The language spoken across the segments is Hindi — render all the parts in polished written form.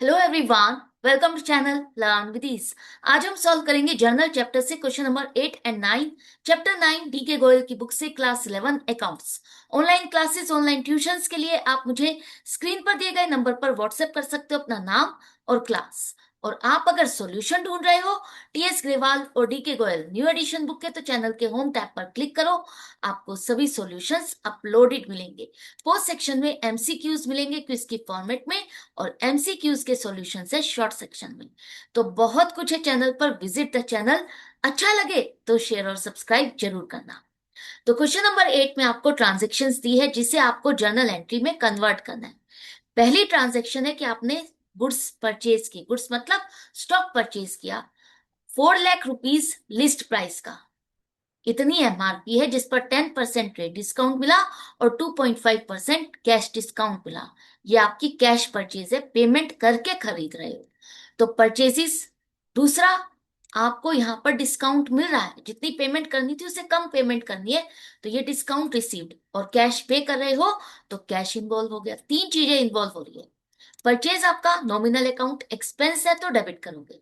Hello everyone, welcome to channel learn with ease. आज हम सॉल्व करेंगे जर्नल चैप्टर से question number 8 and 9। Chapter 9 D K Goyal की बुक से class 11 accounts. Online classes, online tuitions के लिए आप मुझे स्क्रीन पर दिए गए नंबर पर व्हाट्सएप कर सकते हो अपना नाम और क्लास। और आप अगर सॉल्यूशन ढूंढ रहे हो टीएस ग्रेवाल और D K Goyal new addition book के, तो चैनल के होम टैब पर क्लिक करो। आपको सभी सॉल्यूशंस अपलोडेड मिलेंगे। पोस्ट सेक्शन में एमसीक्यूज मिलेंगे क्विज की फॉर्मेट में, और एमसीक्यूज के सॉल्यूशन है शॉर्ट सेक्शन में। तो बहुत कुछ है चैनल पर, विजिट द चैनल। अच्छा लगे तो शेयर और सब्सक्राइब जरूर करना। तो क्वेश्चन नंबर 8 में आपको ट्रांजेक्शन्स दी है जिसे आपको जर्नल एंट्री में कन्वर्ट करना है। पहली ट्रांजेक्शन है कि आपने गुड्स परचेज की, गुड्स मतलब स्टॉक परचेज किया 4 लाख रुपीज लिस्ट प्राइस का। इतनी एमआरपी है जिस पर 10% ट्रेड डिस्काउंट मिला और 2.5% कैश डिस्काउंट मिला। ये आपकी कैश परचेज है, पेमेंट करके खरीद रहे हो तो परचेजिस। दूसरा, आपको यहाँ पर डिस्काउंट मिल रहा है, जितनी पेमेंट करनी थी उससे कम पेमेंट करनी है तो ये डिस्काउंट रिसीव्ड, और कैश पे कर रहे हो तो कैश इन्वॉल्व हो गया। तीन चीजें इन्वॉल्व हो रही है। परचेज आपका नॉमिनल अकाउंट एक्सपेंस है तो डेबिट करोगे।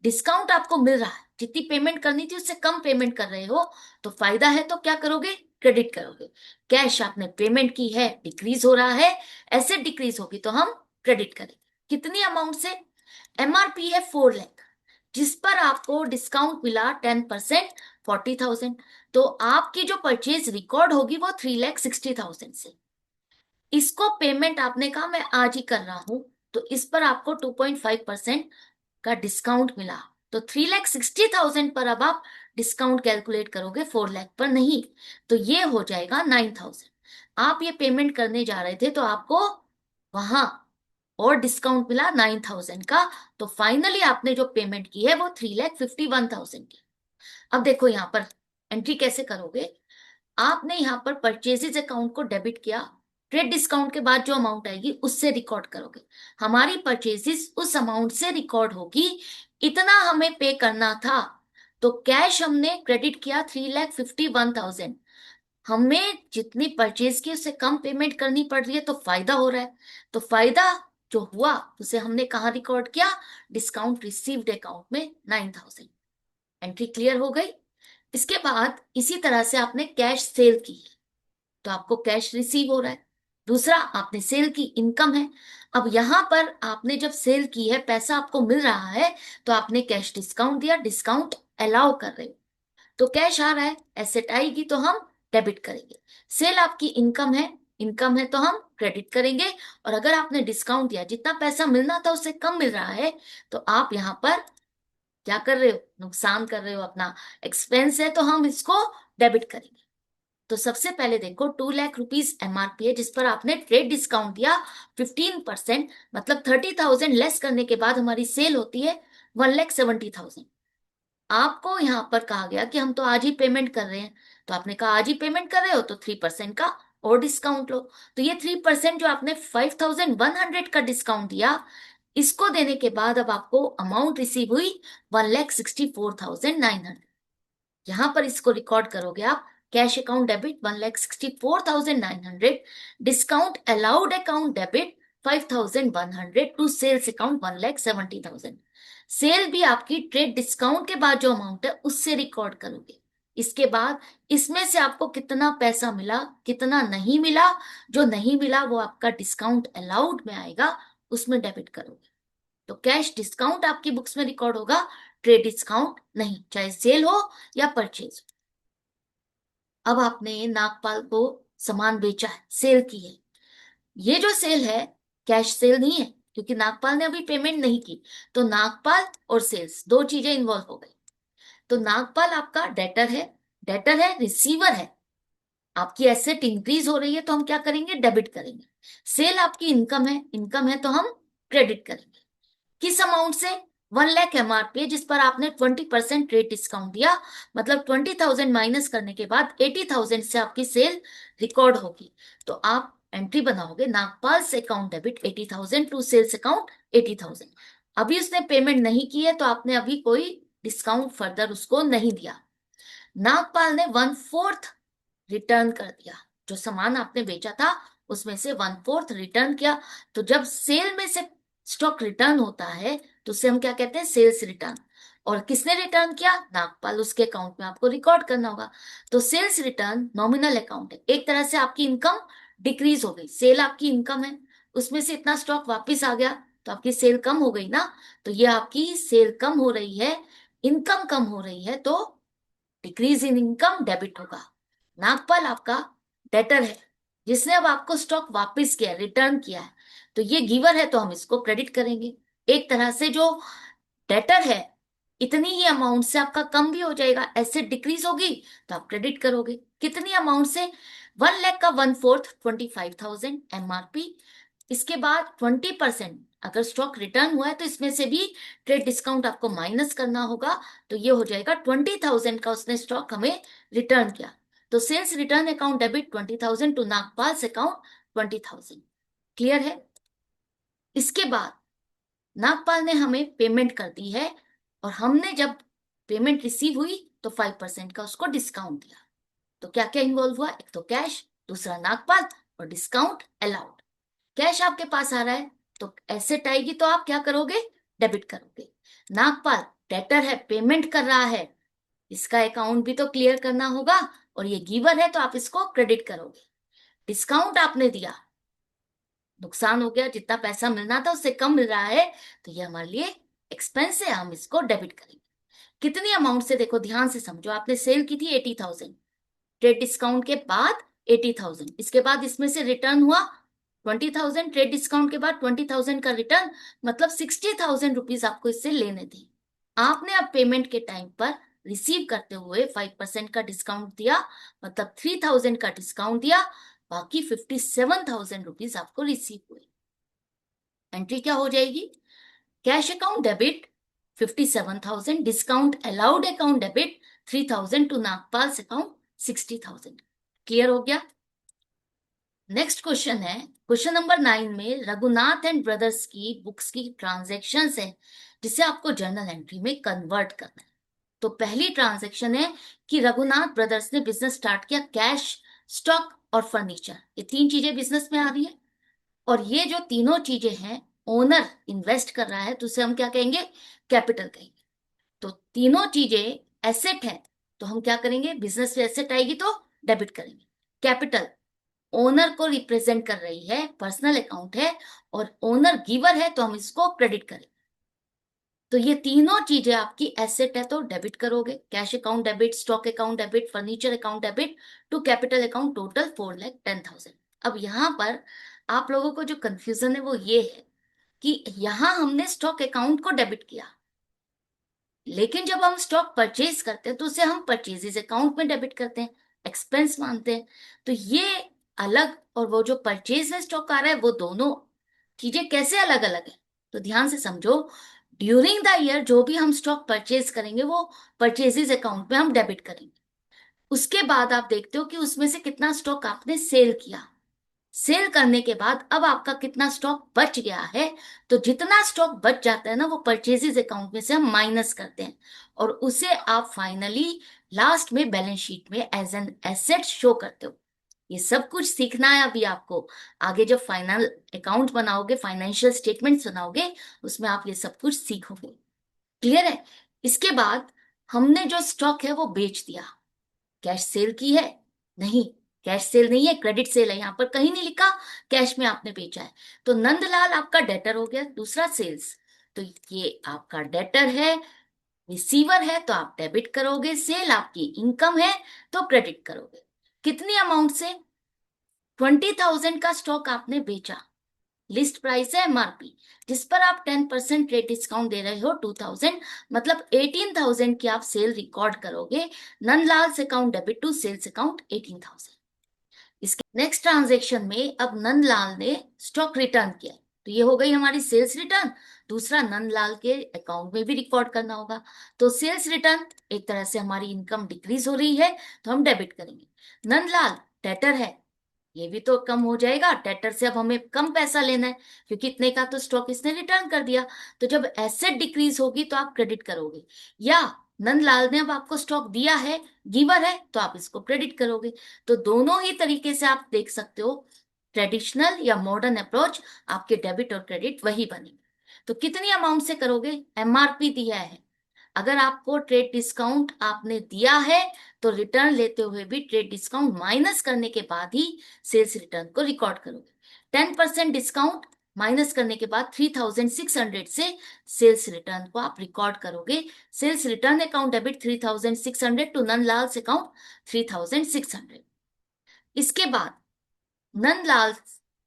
डिस्काउंट आपको मिल रहा है, जितनी पेमेंट करनी थी उससे कम पेमेंट कर रहे हो तो फायदा है, तो क्या करोगे? क्रेडिट करोगे। कैश आपने पेमेंट की है, डिक्रीज हो रहा है, एसेट डिक्रीज होगी तो हम क्रेडिट करेंगे। कितनी अमाउंट से? एमआरपी है 4 लाख, जिस पर आपको डिस्काउंट मिला 10%, 40,000। तो आपकी जो परचेज रिकॉर्ड होगी वो 3,60,000 से। इसको पेमेंट आपने कहा मैं आज ही कर रहा हूं, तो इस पर आपको 2.5% का डिस्काउंट मिला। तो 3,60,000 पर अब आप डिस्काउंट कैलकुलेट करोगे, 4 लाख पर नहीं। तो ये हो जाएगा 9,000। आप ये पेमेंट करने जा रहे थे तो आपको वहां और डिस्काउंट मिला 9,000 का। तो फाइनली आपने जो पेमेंट की है वो 3,51,000 की। अब देखो यहाँ पर एंट्री कैसे करोगे। आपने यहाँ पर परचेजेज अकाउंट को डेबिट किया, ट्रेड डिस्काउंट के बाद जो अमाउंट आएगी उससे रिकॉर्ड करोगे। हमारी परचेजेस उस अमाउंट से रिकॉर्ड होगी, इतना हमें पे करना था। तो कैश हमने क्रेडिट किया 3,51,000। हमें जितनी परचेज की उससे कम पेमेंट करनी पड़ रही है तो फायदा हो रहा है। तो फायदा जो हुआ उसे हमने कहाँ रिकॉर्ड किया? डिस्काउंट रिसीव्ड अकाउंट में 9,000। एंट्री क्लियर हो गई। इसके बाद इसी तरह से आपने कैश सेल की है तो आपको कैश रिसीव हो रहा है। दूसरा, आपने सेल की, इनकम है। अब यहां पर आपने जब सेल की है, पैसा आपको मिल रहा है तो आपने कैश डिस्काउंट दिया, डिस्काउंट अलाउ कर रहे हो तो कैश आ रहा है। एसेट आएगी तो हम डेबिट करेंगे। सेल आपकी इनकम है, इनकम है तो हम क्रेडिट करेंगे। और अगर आपने डिस्काउंट दिया, जितना पैसा मिलना था उससे कम मिल रहा है, तो आप यहाँ पर क्या कर रहे हो? नुकसान कर रहे हो अपना। एक्सपेंस है तो हम इसको डेबिट करेंगे। तो सबसे पहले देखो 2 लाख रुपीज एमआरपी है जिस पर आपने ट्रेड डिस्काउंट दिया 15%, मतलब 30,000 लेस करने के बाद हमारी सेल होती है 1,70,000। आपको यहाँ पर कहा गया कि हम तो आज ही पेमेंट कर रहे हैं, तो आपने कहा आज ही पेमेंट कर रहे हो तो 3% का और डिस्काउंट लो। तो ये 3% जो आपने 5,100 का डिस्काउंट दिया, इसको देने के बाद अब आपको अमाउंट रिसीव हुई 1,64,900। यहां पर इसको रिकॉर्ड करोगे आप। Cash account debit 1,64,900, discount allowed account debit 5,100 to sales account 1,70,000। Sale भी आपकी ट्रेड डिस्काउंट के बाद जो अमाउंट है उससे रिकॉर्ड करोगे। इसके बाद इसमें से आपको कितना पैसा मिला, कितना नहीं मिला, जो नहीं मिला वो आपका डिस्काउंट अलाउड में आएगा, उसमें डेबिट करोगे। तो कैश डिस्काउंट आपकी बुक्स में रिकॉर्ड होगा, ट्रेड डिस्काउंट नहीं, चाहे सेल हो या परचेज। अब आपने नागपाल को सामान बेचा है, सेल की है। ये जो सेल है कैश सेल नहीं है, क्योंकि नागपाल ने अभी पेमेंट नहीं की। तो नागपाल और सेल्स दो चीजें इन्वॉल्व हो गई। तो नागपाल आपका डेटर है, डेटर है, रिसीवर है। आपकी एसेट इंक्रीज हो रही है तो हम क्या करेंगे? डेबिट करेंगे। सेल आपकी इनकम है, इनकम है तो हम क्रेडिट करेंगे। किस अमाउंट से? 1 लाख एमआरपी है जिस पर आपने 20% ट्रेड डिस्काउंट दिया, मतलब 20,000 माइनस करने के बाद 80,000 से आपकी सेल रिकॉर्ड होगी। तो आप एंट्री बनाओगे नागपाल से account debit 80,000 to sales account 80,000। अभी उसने पेमेंट नहीं की है तो आपने अभी कोई डिस्काउंट फर्दर उसको नहीं दिया। नागपाल ने 1/4 रिटर्न कर दिया, जो सामान आपने बेचा था उसमें से 1/4 रिटर्न किया। तो जब सेल में से स्टॉक रिटर्न होता है तो उसे हम क्या कहते हैं, सेल्स रिटर्न। और किसने रिटर्न किया, नागपाल, उसके अकाउंट में आपको रिकॉर्ड करना होगा। तो सेल्स रिटर्न नॉमिनल अकाउंट है, एक तरह से आपकी इनकम डिक्रीज हो गई। सेल आपकी इनकम है, उसमें से इतना स्टॉक वापस आ गया तो आपकी सेल कम हो गई ना। तो ये आपकी सेल कम हो रही है, इनकम कम हो रही है, तो डिक्रीज इन इनकम डेबिट होगा। नागपाल आपका डेटर है, जिसने अब आपको स्टॉक वापस किया, रिटर्न किया है, तो ये गिवर है तो हम इसको क्रेडिट करेंगे। एक तरह से जो डेटर है इतनी ही अमाउंट से आपका कम भी हो जाएगा, एसेट डिक्रीज होगी तो आप क्रेडिट करोगे। कितनी अमाउंट से, 1 लाख का 1/4 25,000 एमआरपी। इसके बाद 20% अगर स्टॉक रिटर्न हुआ है तो इसमें से भी ट्रेड डिस्काउंट आपको माइनस करना होगा, तो ये हो जाएगा 20,000 का उसने स्टॉक हमें रिटर्न किया। तो sales return account debit 20,000 to Nagpal account 20,000। Clear है। इसके बाद नागपाल ने हमें पेमेंट कर दी है, और हमने जब पेमेंट रिसीव हुई तो 5% का उसको डिस्काउंट दिया। तो क्या क्या इन्वॉल्व हुआ, एक तो कैश, दूसरा नागपाल, और डिस्काउंट अलाउड। कैश आपके पास आ रहा है तो एसेट आएगी तो आप क्या करोगे, डेबिट करोगे। नागपाल डेटर है, पेमेंट कर रहा है, इसका अकाउंट भी तो क्लियर करना होगा, और ये गिवर है तो आप इसको क्रेडिट करोगे। डिस्काउंट आपने दिया, नुकसान हो गया, जितना पैसा मिलना था उससे कम मिल रहा है, तो ये हमारे लिए एक्सपेंस है, हम इसको डेबिट करेंगे। कितनी अमाउंट से, देखो ध्यान से समझो, आपने सेल की थी 80,000, ट्रेड डिस्काउंट के बाद 80,000, इसके बाद इसमें से रिटर्न हुआ 20,000, ट्रेड डिस्काउंट के बाद 20,000 का रिटर्न, मतलब 60,000 रुपीज आपको इससे लेने थे। आपने अब पेमेंट के टाइम पर रिसीव करते हुए 5% का डिस्काउंट दिया, मतलब 3,000 का डिस्काउंट दिया, बाकी 57,000 रुपीज आपको रिसीव हुए। एंट्री क्या हो जाएगी, cash account debit 57,000, discount allowed account debit 3,000 to Nagpal account 60,000। Clear हो गया। नेक्स्ट क्वेश्चन है, क्वेश्चन नंबर 9 में रघुनाथ एंड ब्रदर्स की बुक्स की ट्रांजैक्शंस है, जिसे आपको जर्नल एंट्री में कन्वर्ट करना है। तो पहली ट्रांजैक्शन है कि रघुनाथ ब्रदर्स ने बिजनेस स्टार्ट किया, कैश, स्टॉक और फर्नीचर, ये तीन चीजें बिजनेस में आ रही है। और ये जो तीनों चीजें हैं, ओनर इन्वेस्ट कर रहा है तो उसे हम क्या कहेंगे, कैपिटल कहेंगे। तो तीनों चीजें एसेट है, तो हम क्या करेंगे, बिजनेस में एसेट आएगी तो डेबिट करेंगे। कैपिटल ओनर को रिप्रेजेंट कर रही है, पर्सनल अकाउंट है, और ओनर गिवर है तो हम इसको क्रेडिट करेंगे। तो ये तीनों चीजें आपकी एसेट है तो डेबिट करोगे, cash account debit, stock account debit, furniture account debit to capital account, total 4,10,000। अब यहां पर आप लोगों को जो कंफ्यूजन है वो ये है कि यहां हमने स्टॉक अकाउंट को डेबिट किया, लेकिन जब हम स्टॉक परचेज करते हैं तो उसे हम परचेजेस अकाउंट में डेबिट करते हैं, एक्सपेंस मानते हैं। तो ये अलग, और वो जो परचेज में स्टॉक आ रहा है, वो दोनों चीजें कैसे अलग अलग है, तो ध्यान से समझो। ड्यूरिंग द ईयर जो भी हम स्टॉक परचेज करेंगे वो परचेजेस अकाउंट में हम डेबिट करेंगे। उसके बाद आप देखते हो कि उसमें से कितना स्टॉक आपने सेल किया, सेल करने के बाद अब आपका कितना स्टॉक बच गया है, तो जितना स्टॉक बच जाता है ना, वो परचेजेस अकाउंट में से हम माइनस करते हैं, और उसे आप फाइनली लास्ट में बैलेंस शीट में एज एन एसेट शो करते हो। ये सब कुछ सीखना है अभी आपको, आगे जब फाइनल अकाउंट बनाओगे, फाइनेंशियल स्टेटमेंट्स बनाओगे, उसमें आप ये सब कुछ सीखोगे। क्लियर है। इसके बाद हमने जो स्टॉक है वो बेच दिया, कैश सेल की है, नहीं, कैश सेल नहीं है, क्रेडिट सेल है, यहां पर कहीं नहीं लिखा कैश में आपने बेचा है। तो नंदलाल आपका डेटर हो गया, दूसरा सेल्स, तो ये आपका डेटर है, रिसीवर है तो आप डेबिट करोगे, सेल आपकी इनकम है तो क्रेडिट करोगे। कितनी अमाउंट से, 20,000 का स्टॉक आपने बेचा, लिस्ट प्राइस है एमआरपी, जिस पर आप 10% रेट डिस्काउंट दे रहे हो 2,000, मतलब 18,000 की आप सेल रिकॉर्ड करोगे। Nandlal account debit to sales account 18,000। इसके नेक्स्ट ट्रांजेक्शन में अब नंदलाल ने स्टॉक रिटर्न किया, तो ये हो गई हमारी सेल्स रिटर्न। दूसरा, नंदलाल के अकाउंट में भी रिकॉर्ड करना होगा, तो सेल्स रिटर्न एक तरह से हमारी इनकम डिक्रीज हो रही है तो हम डेबिट करेंगे। नंदलाल डेटर है, ये भी तो कम हो जाएगा, डेटर से अब हमें कम पैसा लेना है क्योंकि इतने का तो स्टॉक इसने रिटर्न कर दिया। तो जब एसेट डिक्रीज होगी तो आप क्रेडिट करोगे, या नंदलाल ने अब आपको स्टॉक दिया है, गिवर है, तो आप इसको क्रेडिट करोगे। तो दोनों ही तरीके से आप देख सकते हो, ट्रेडिशनल या मॉडर्न अप्रोच, आपके डेबिट और क्रेडिट वही बनेंगे। तो कितनी अमाउंट से करोगे? एमआरपी दिया है, अगर आपको ट्रेड डिस्काउंट आपने दिया है तो रिटर्न लेते हुए भी ट्रेड डिस्काउंट माइनस करने के बाद ही सेल्स रिटर्न को रिकॉर्ड करोगे। 10% डिस्काउंट माइनस करने के बाद 3600 से सेल्स रिटर्न को आप रिकॉर्ड करोगे। Sales return account debit 3600 to Nandlal account 3600। इसके बाद नंदलाल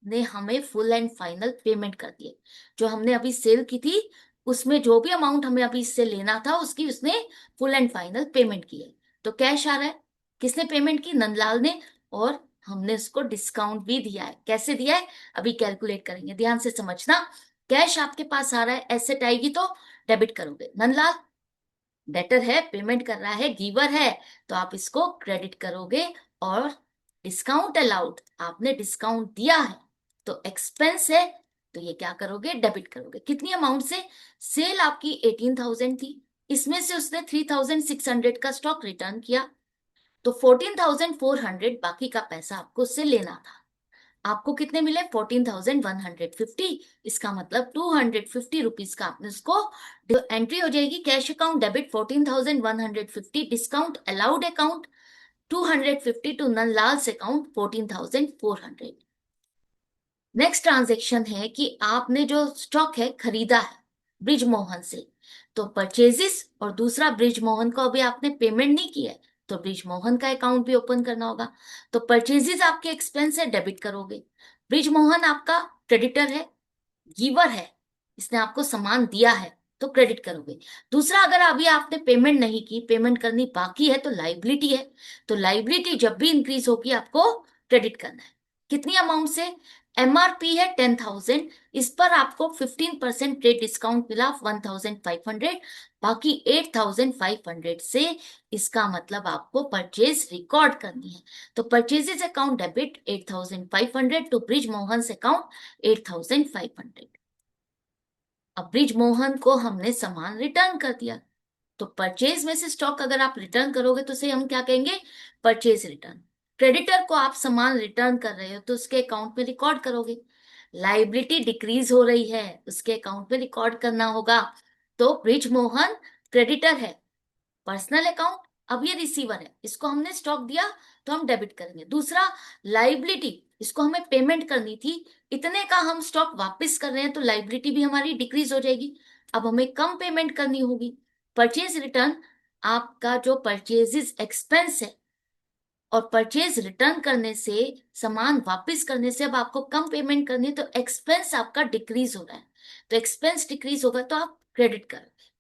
ने हमें फुल एंड फाइनल पेमेंट कर दिए। जो हमने अभी सेल की थी उसमें जो भी अमाउंट हमें अभी इससे लेना था उसकी उसने फुल एंड फाइनल पेमेंट की है। तो कैश आ रहा है, किसने पेमेंट की? नंदलाल ने। और हमने उसको डिस्काउंट भी दिया है। कैसे दिया है अभी कैलकुलेट करेंगे, ध्यान से समझना। कैश आपके पास आ रहा है, एसेट आएगी तो डेबिट करोगे। नंदलाल डेटर है, पेमेंट कर रहा है, गिवर है, तो आप इसको क्रेडिट करोगे। और डिस्काउंट अलाउड, आपने डिस्काउंट दिया है तो एक्सपेंस है, तो ये क्या करोगे? डेबिट करोगे। कितनी अमाउंट से? सेल आपकी 18,000 थी, इसमें से उसने 3,600 का स्टॉक रिटर्न किया, तो 14,400 बाकी का पैसा आपको उससे लेना था। आपको कितने मिले? 14,150। इसका मतलब 250 रुपीज का आपने उसको एंट्री हो जाएगी। Cash account debit 14,150, discount allowed account 250 to Nandlal account 14,400। Next transaction है कि आपने जो स्टॉक है खरीदा है ब्रिजमोहन से, तो परचेजेस, और दूसरा ब्रिजमोहन को अभी आपने पेमेंट नहीं किया है तो ब्रिजमोहन का अकाउंट भी ओपन करना होगा। तो परचेजेस आपके एक्सपेंस है, डेबिट करोगे। ब्रिजमोहन आपका क्रेडिटर है, गिवर है, इसने आपको सामान दिया है तो क्रेडिट करोगे। दूसरा, अगर अभी आपने पेमेंट नहीं की, पेमेंट करनी बाकी है, तो लाइबिलिटी है, तो लाइबिलिटी जब भी इंक्रीज होगी आपको क्रेडिट करना है। कितनी अमाउंट से? एमआरपी है 10,000, इस पर आपको 15% ट्रेड डिस्काउंट मिला 1,500, बाकी 8,500 से इसका मतलब आपको परचेज रिकॉर्ड करनी है। तो purchases account debit 8,500 to Brij Mohan account 8,500। अब ब्रिज मोहन को हमने सामान रिटर्न कर दिया, तो परचेज में से स्टॉक अगर आप रिटर्न करोगे तो उसे हम क्या कहेंगे? Purchase return. क्रेडिटर को आप सामान रिटर्न कर रहे हो तो उसके अकाउंट में रिकॉर्ड करोगे। लाइबिलिटी डिक्रीज हो रही है, उसके अकाउंट में रिकॉर्ड करना होगा। तो ब्रिज मोहन क्रेडिटर है, पर्सनल अकाउंट, अब ये रिसीवर है, इसको हमने स्टॉक दिया तो हम डेबिट करेंगे। दूसरा, लाइबिलिटी, इसको हमें पेमेंट करनी थी, इतने का हम स्टॉक वापस कर रहे हैं तो लाइबिलिटी भी हमारी डिक्रीज हो जाएगी, अब हमें कम पेमेंट करनी होगी। परचेज रिटर्न, आपका जो परचेजेस एक्सपेंस है और परचेज रिटर्न करने से, सामान वापस करने से अब आपको कम पेमेंट करनी है तो एक्सपेंस आपका डिक्रीज हो रहा है, तो एक्सपेंस डिक्रीज होगा तो आप क्रेडिट करोगे।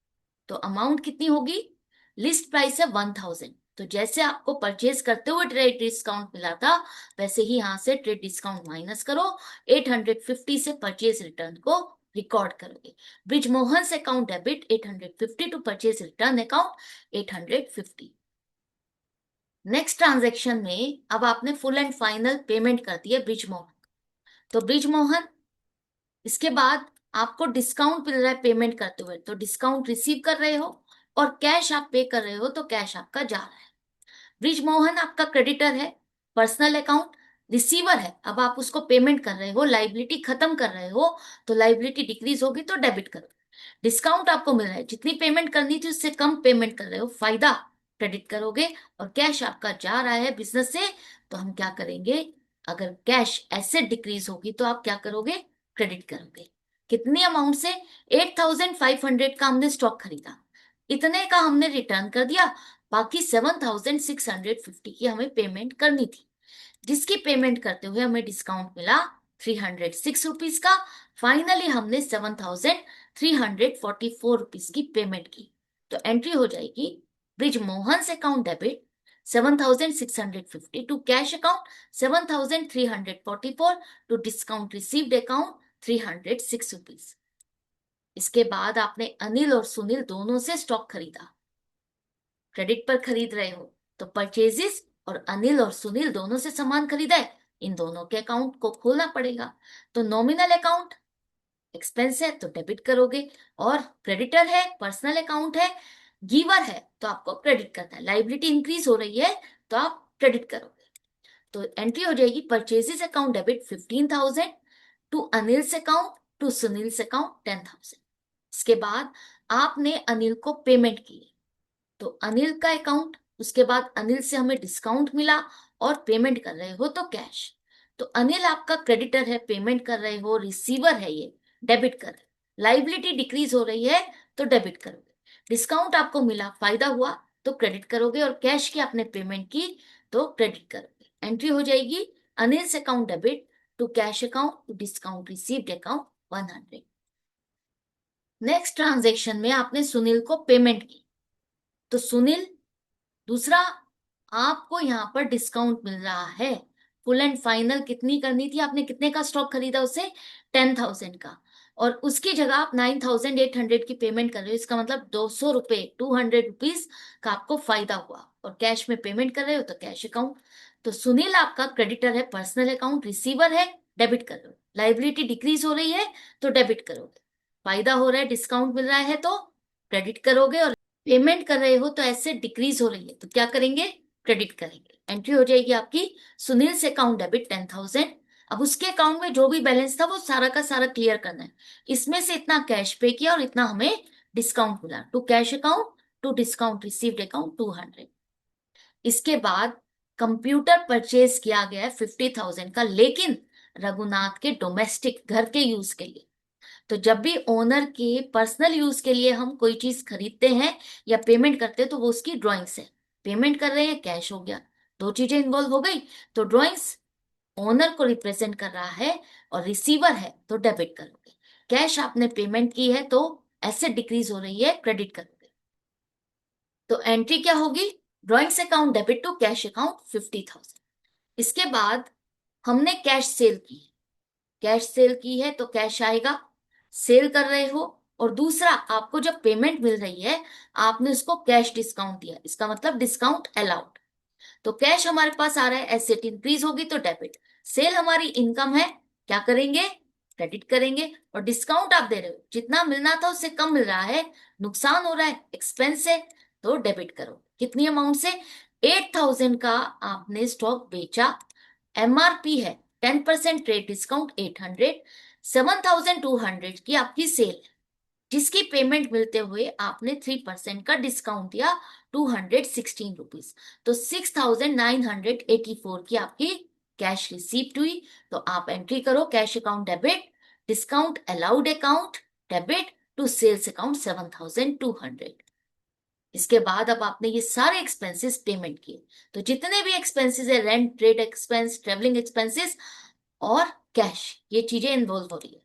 तो अमाउंट कितनी होगी? लिस्ट प्राइस है 1,000, तो जैसे आपको परचेज करते हुए ट्रेड डिस्काउंट मिला था वैसे ही यहां से ट्रेड डिस्काउंट माइनस करो, 850 से परचेज रिटर्न को रिकॉर्ड करोगे। ब्रिजमोहन से account debit 850 to purchase return account 850। Next transaction में अब आपने फुल एंड फाइनल पेमेंट कर दी है ब्रिजमोहन, तो ब्रिजमोहन, इसके बाद आपको डिस्काउंट मिल रहा है पेमेंट करते हुए, तो डिस्काउंट रिसीव कर रहे हो, और कैश आप पे कर रहे हो तो कैश आपका जा रहा है। ब्रिजमोहन आपका क्रेडिटर है, पर्सनल अकाउंट, रिसीवर है, अब आप उसको पेमेंट कर रहे हो, लाइबिलिटी खत्म कर रहे हो, तो लाइबिलिटी डिक्रीज होगी तो डेबिट करो। डिस्काउंट आपको मिल रहा है, जितनी पेमेंट करनी थी उससे कम पेमेंट कर रहे हो, फायदा क्रेडिट करोगे। और कैश आपका जा रहा है बिजनेस से, तो हम क्या करेंगे? अगर कैश एसेट डिक्रीज होगी तो आप क्या करोगे? क्रेडिट करोगे। कितनी अमाउंट से? 8,500 का हमने स्टॉक खरीदा, इतने का हमने रिटर्न कर दिया, बाकी 7,650 की हमें पेमेंट करनी थी, जिसकी पेमेंट करते हुए हमें डिस्काउंट मिला 306 रुपीज का। फाइनली हमने 7,344 रुपीज की पेमेंट की, तो एंट्री हो जाएगी ब्रिज मोहन से account debit 7,650 to cash account 7,344 to discount received account 306 rupees. इसके बाद आपने अनिल और सुनील दोनों से स्टॉक खरीदा, क्रेडिट पर खरीद रहे हो तो परचेजेस, और अनिल और सुनील दोनों से सामान खरीदा है, इन दोनों के अकाउंट को खोलना पड़ेगा। तो नॉमिनल अकाउंट एक्सपेंस है तो डेबिट करोगे, और क्रेडिटर है, पर्सनल अकाउंट है, गिवर है, तो आपको क्रेडिट करना है। लाइबिलिटी इंक्रीज हो रही है तो आप क्रेडिट करोगे। तो एंट्री हो जाएगी purchases account debit 15,000 to Anil's account to Sunil's account 10,000। इसके बाद आपने अनिल को पेमेंट की, तो अनिल का अकाउंट, उसके बाद अनिल से हमें डिस्काउंट मिला और पेमेंट कर रहे हो तो कैश। तो अनिल आपका क्रेडिटर है, पेमेंट कर रहे हो, रिसीवर है, ये डेबिट कर रहे, लाइबिलिटी डिक्रीज हो रही है तो डेबिट करोगे। डिस्काउंट आपको मिला, फायदा हुआ तो क्रेडिट करोगे, और कैश की आपने पेमेंट की तो क्रेडिट करोगे। एंट्री हो जाएगी अनिल से account debit to cash account to discount received account 100। Next transaction में आपने सुनील को पेमेंट की, तो सुनील दूसरा, आपको यहाँ पर डिस्काउंट मिल रहा है। फुल एंड फाइनल कितनी करनी थी, आपने कितने का स्टॉक खरीदा उसे, 10,000 का, और उसकी जगह आप 9,800 की पेमेंट कर रहे हो। इसका मतलब 200 रुपए, 200 रुपीज का आपको फायदा हुआ, और कैश में पेमेंट कर रहे हो तो कैश अकाउंट। तो सुनील आपका क्रेडिटर है, पर्सनल अकाउंट, रिसीवर है, डेबिट कर रहे हो। लाइबिलिटी डिक्रीज हो रही है तो डेबिट करोगे, फायदा हो रहा है, डिस्काउंट मिल रहा है तो क्रेडिट करोगे, और पेमेंट कर रहे हो तो ऐसे डिक्रीज हो रही है तो क्या करेंगे, क्रेडिट करेंगे। एंट्री हो जाएगी आपकी सुनील से अकाउंट डेबिट 10,000। अब उसके अकाउंट में जो भी बैलेंस था वो सारा का सारा क्लियर करना है। इसमें से इतना कैश पे किया और इतना हमें डिस्काउंट मिला, to cash account to discount received account 200। इसके बाद कंप्यूटर परचेज किया गया है 50,000 का, लेकिन रघुनाथ के डोमेस्टिक घर के यूज के लिए। तो जब भी ओनर के पर्सनल यूज के लिए हम कोई चीज खरीदते हैं या पेमेंट करते हैं तो वो उसकी ड्राइंग्स है, पेमेंट कर रहे हैं कैश हो गया, दो चीजें इन्वॉल्व हो गई। तो ड्राइंग्स ओनर को रिप्रेजेंट कर रहा है और रिसीवर है तो डेबिट करोगे। कैश आपने पेमेंट की है तो एसेट डिक्रीज हो रही है, क्रेडिट करोगे। तो एंट्री क्या होगी, drawings account debit to cash account 50,000। इसके बाद हमने कैश सेल की है, कैश सेल की है तो कैश आएगा, सेल कर रहे हो। और दूसरा, आपको जब पेमेंट मिल रही है आपने उसको कैश डिस्काउंट दिया, इसका मतलब डिस्काउंट अलाउड। तो कैश हमारे पास आ रहा है, एसेट इंक्रीज होगी तो डेबिट। सेल हमारी इनकम है, क्या करेंगे, क्रेडिट करेंगे। और डिस्काउंट आप दे रहे हो, जितना मिलना था उससे कम मिल रहा है, नुकसान हो रहा है, एक्सपेंस है, तो डेबिट करो। कितनी अमाउंट से, 8,000 का आपने स्टॉक बेचा, एमआरपी है 10% ट्रेड डिस्काउंट 800, 7,200 की आपकी सेल है, जिसकी पेमेंट मिलते हुए आपने 3% का डिस्काउंट दिया, 216 रुपीज। तो 6,984 की आपकी कैश रिसीप्ट हुई। तो आप एंट्री करो cash account debit, discount allowed account debit to sales account 7,200। इसके बाद अब आपने ये सारे एक्सपेंसेस पेमेंट किए, तो जितने भी एक्सपेंसेस है, rent, trade expense, travelling expenses और कैश, ये चीजें इन्वॉल्व हो रही है।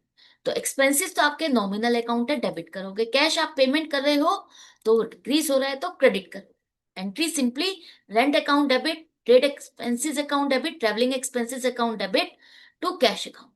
तो एक्सपेंसेस तो आपके नॉमिनल अकाउंट है, डेबिट करोगे। कैश आप पेमेंट कर रहे हो तो डिक्रीज हो रहा है तो क्रेडिट करोगे। Entry simply rent account debit, trade expenses account debit, travelling expenses account debit to cash account.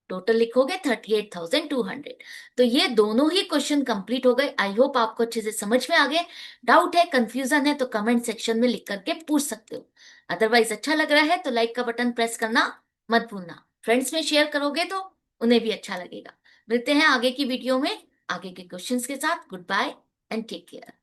Total लिखोगे 38,200। तो ये दोनों ही क्वेश्चन कंप्लीट हो गए। आई होप आपको अच्छे से समझ में आ गए। डाउट है, कंफ्यूजन है तो कमेंट सेक्शन में लिख करके पूछ सकते हो। अदरवाइज अच्छा लग रहा है तो लाइक का बटन प्रेस करना मत भूलना। फ्रेंड्स में शेयर करोगे तो उन्हें भी अच्छा लगेगा। मिलते हैं आगे की वीडियो में आगे के क्वेश्चंस के साथ। Good bye and take care.